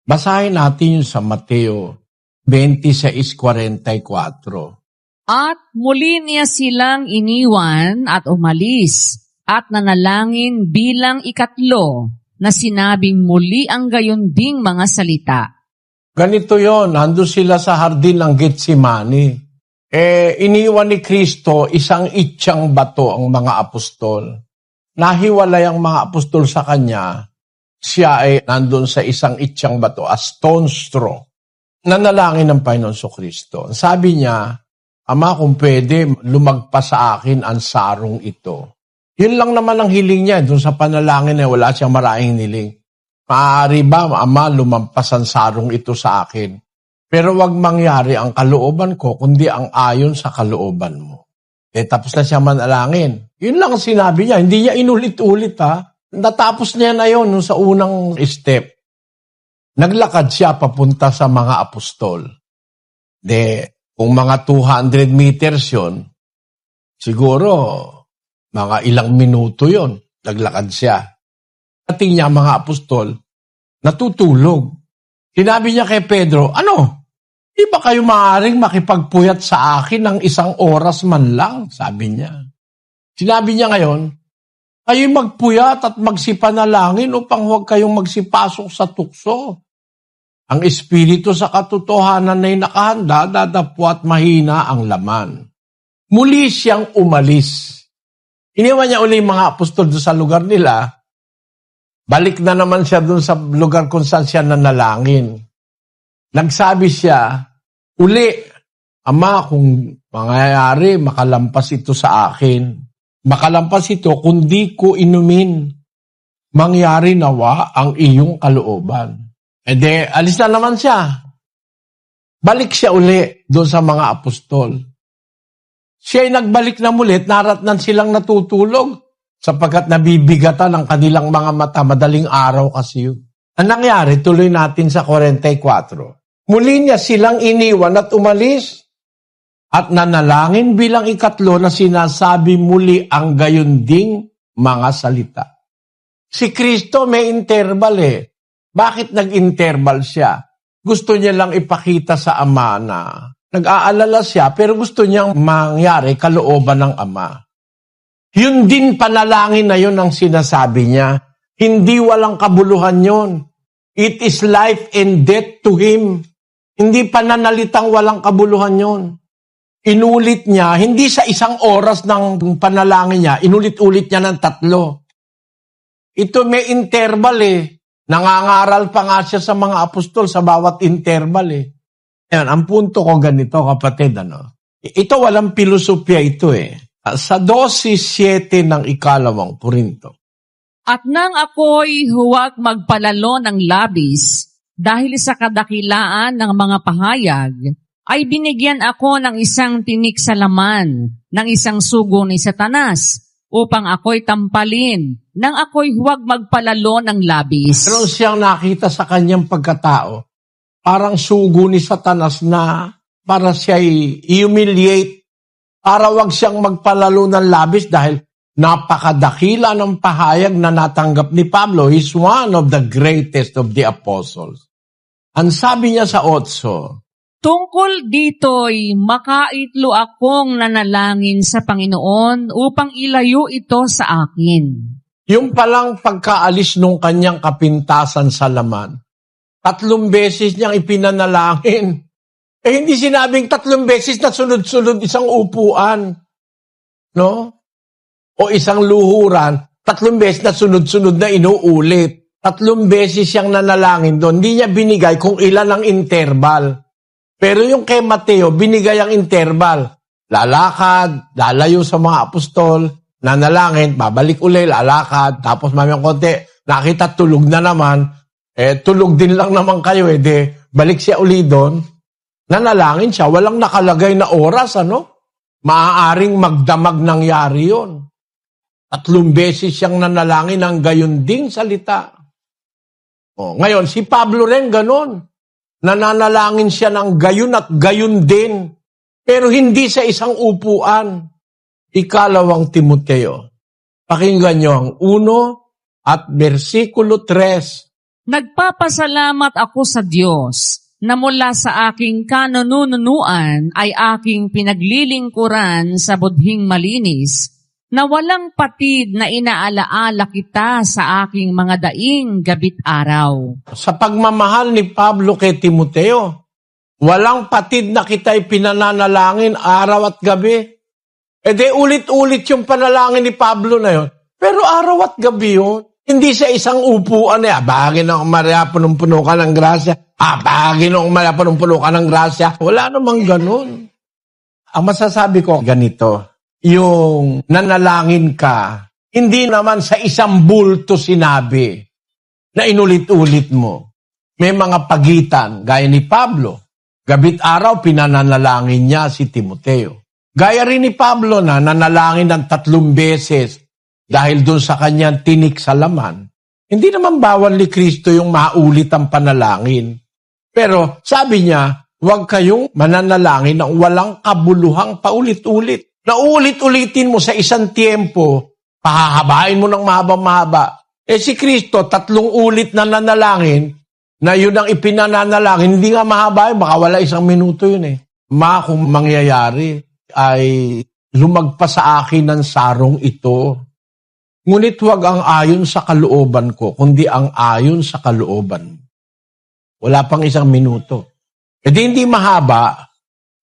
Basahin natin yung sa Mateo 26:44. At muli niya silang iniwan at umalis at nanalangin bilang ikatlo na sinabing muli ang gayunding mga salita. Ganito yon, nandun sila sa hardin ng Getsemani. Iniwan ni Kristo isang itsyang bato ang mga apostol. Nahiwalay ang mga apostol sa kanya. Siya ay nandun sa isang itsyang bato, a stone straw. Nanalangin ng Panginoon Kristo. Sabi niya, Ama, kung pwede, lumagpas sa akin ang sarong ito. Yun lang naman ang hiling niya. Doon sa panalangin na wala siyang maraming hiling. Maaari ba, Ama, lumampas ang sarong ito sa akin? Pero wag mangyari ang kalooban ko, kundi ang ayon sa kalooban mo. Tapos na siya manalangin. Yun lang ang sinabi niya. Hindi niya inulit-ulit, ha. Natapos niya na yun sa unang step. Naglakad siya papunta sa mga apostol. Kung mga 200 meters yun, siguro mga ilang minuto yun, naglakad siya. Ating niya mga apostol, natutulog. Sinabi niya kay Pedro, di ba kayo maaaring makipagpuyat sa akin ng 1 oras man lang? Sabi niya. Sinabi niya ngayon, kayo'y magpuyat at magsipanalangin upang huwag kayong magsipasok sa tukso. Ang espiritu sa katotohanan ay nakahanda, dadapwa at mahina ang laman. Muli siyang umalis. Iniwan niya uli mga apostol doon sa lugar nila. Balik na naman siya doon sa lugar kung saan siya nanalangin. Nagsabi siya, uli, Ama, kung mangyayari, makalampas ito sa akin. Makalampas ito, kundi ko inumin. Mangyari nawa ang iyong kalooban. Alis na naman siya. Balik siya uli doon sa mga apostol. Siya'y nagbalik na mulit, naratnan silang natutulog sapagkat nabibigatan ang kanilang mga mata. Madaling araw kasi yun. Ang nangyari, tuloy natin sa 44. Muli niya silang iniwan at umalis at nanalangin bilang ikatlo na sinasabi muli ang gayunding mga salita. Si Kristo may interval Bakit nag-interval siya? Gusto niya lang ipakita sa Ama na nag-aalala siya pero gusto niyang mangyari kalooban ng Ama. Yun din panalangin na yun ang sinasabi niya. Hindi walang kabuluhan yun. It is life and death to Him. Hindi pananalitang walang kabuluhan yun. Inulit niya, hindi sa 1 oras ng panalangin niya, inulit-ulit niya ng 3. Ito may interval Nangangaral pa nga siya sa mga apostol sa bawat interval Yan, ang punto ko ganito, kapatid, Ito walang pilosopya ito Sa 12:7 ng 2 Korinto. At nang ako'y huwag magpalalo ng labis dahil sa kadakilaan ng mga pahayag, ay binigyan ako ng isang tinik sa laman, ng isang sugo ni Satanas, upang ako'y tampalin, nang ako'y huwag magpalalo ng labis. Pero siyang nakita sa kanyang pagkatao, parang sugo ni Satanas na para siya'y humiliate, para wag siyang magpalalo ng labis dahil napakadakila ng pahayag na natanggap ni Pablo. He's one of the greatest of the apostles. Ang sabi niya sa 8, tungkol dito'y makaitlo akong nanalangin sa Panginoon upang ilayo ito sa akin. Yung palang pagkaalis nung kanyang kapintasan sa laman, 3 beses niyang ipinanalangin. Hindi sinabing 3 beses na sunod-sunod isang upuan. No? O isang luhuran, 3 beses na sunod-sunod na inuulit. 3 beses siyang nanalangin doon. Hindi niya binigay kung ilan ang interval. Pero yung kay Mateo, binigay ang interval. Lalakad, lalayo sa mga apostol, nanalangin, babalik uli, lalakad, tapos mamayang konti, nakita tulog na naman, tulog din lang naman kayo, balik siya uli doon, nanalangin siya, walang nakalagay na oras, Maaaring magdamag nangyari yun. 3 beses siyang nanalangin ng gayunding salita. Ngayon, si Pablo rin ganon. Nananalangin siya ng gayon at gayon din, pero hindi sa isang upuan. 2 Timoteo. Pakinggan niyo ang 1 at versikulo 3. Nagpapasalamat ako sa Diyos na mula sa aking kanununuan ay aking pinaglilingkuran sa budhing malinis, na walang patid na inaalaala kita sa aking mga daing gabit araw. Sa pagmamahal ni Pablo kay Timoteo, walang patid na kita'y pinananalangin araw at gabi. E de ulit-ulit yung panalangin ni Pablo na yon. Pero araw at gabi yun. Hindi sa isang upuan eh, bagin ako Maria, punong-puno ka ng grasya. Bagin ako Maria, punong-puno ka ng grasya. Wala namang ganun. Ang masasabi ko ganito, yung nanalangin ka, hindi naman sa isang bulto sinabi na inulit-ulit mo. May mga pagitan, gaya ni Pablo. Gabit araw, pinananalangin niya si Timoteo. Gaya rin ni Pablo na nanalangin ng 3 beses dahil doon sa kanyang tinik sa laman. Hindi naman bawal ni Kristo yung maulit ang panalangin. Pero sabi niya, huwag kayong mananalangin ng walang kabuluhang paulit-ulit. Naulit-ulitin mo sa isang tiempo, pahahabain mo ng mahaba-mahaba. Si Kristo, 3 ulit na nanalangin, na yun ang ipinananalangin, hindi nga mahaba, baka wala 1 minuto yun eh. Kung mangyayari, ay lumagpas sa akin ng sarong ito. Ngunit huwag ang ayon sa kalooban ko, kundi ang ayon sa kalooban. Wala pang 1 minuto. Hindi mahaba,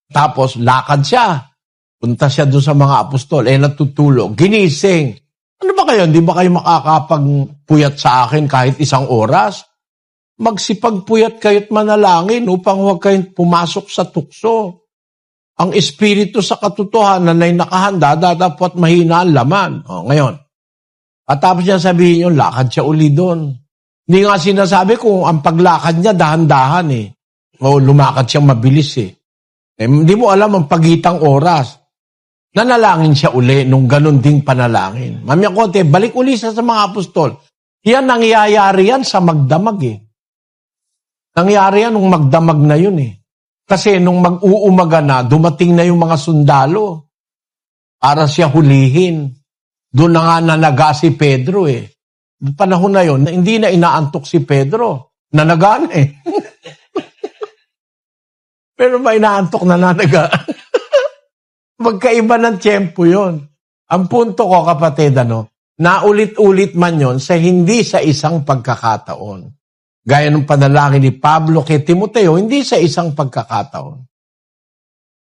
tapos lakad siya. Punta siya doon sa mga apostol, natutulog, ginising. Ano ba kayo? Hindi ba kayo makakapagpuyat sa akin kahit 1 oras? Magsipagpuyat kayo't manalangin upang huwag kayong pumasok sa tukso. Ang espiritu sa katotohanan ay nakahanda, dapat mahina ang laman. Ngayon, at tapos niya sabihin yun, lakad siya uli doon. Hindi nga sinasabi kung ang paglakad niya dahan-dahan eh. O lumakad siya mabilis eh. Hindi mo alam ang pagitang oras. Nanalangin siya uli nung ganun ding panalangin. Mamaya konti, balik uli sa mga apostol. Yan, nangyayari yan sa magdamag eh. Nangyayari yan nung magdamag na yun eh. Kasi nung mag-uumaga na, dumating na yung mga sundalo para siya hulihin. Doon na nga nanaga si Pedro eh. Panahon na yun, hindi na inaantok si Pedro. Nanaga na eh. Pero may inaantok na nanaga. Magkaiba ng tiyempo yun. Ang punto ko, kapatid, naulit-ulit man yun sa hindi sa isang pagkakataon. Gaya ng panalangin ni Pablo kay Timoteo, hindi sa isang pagkakataon.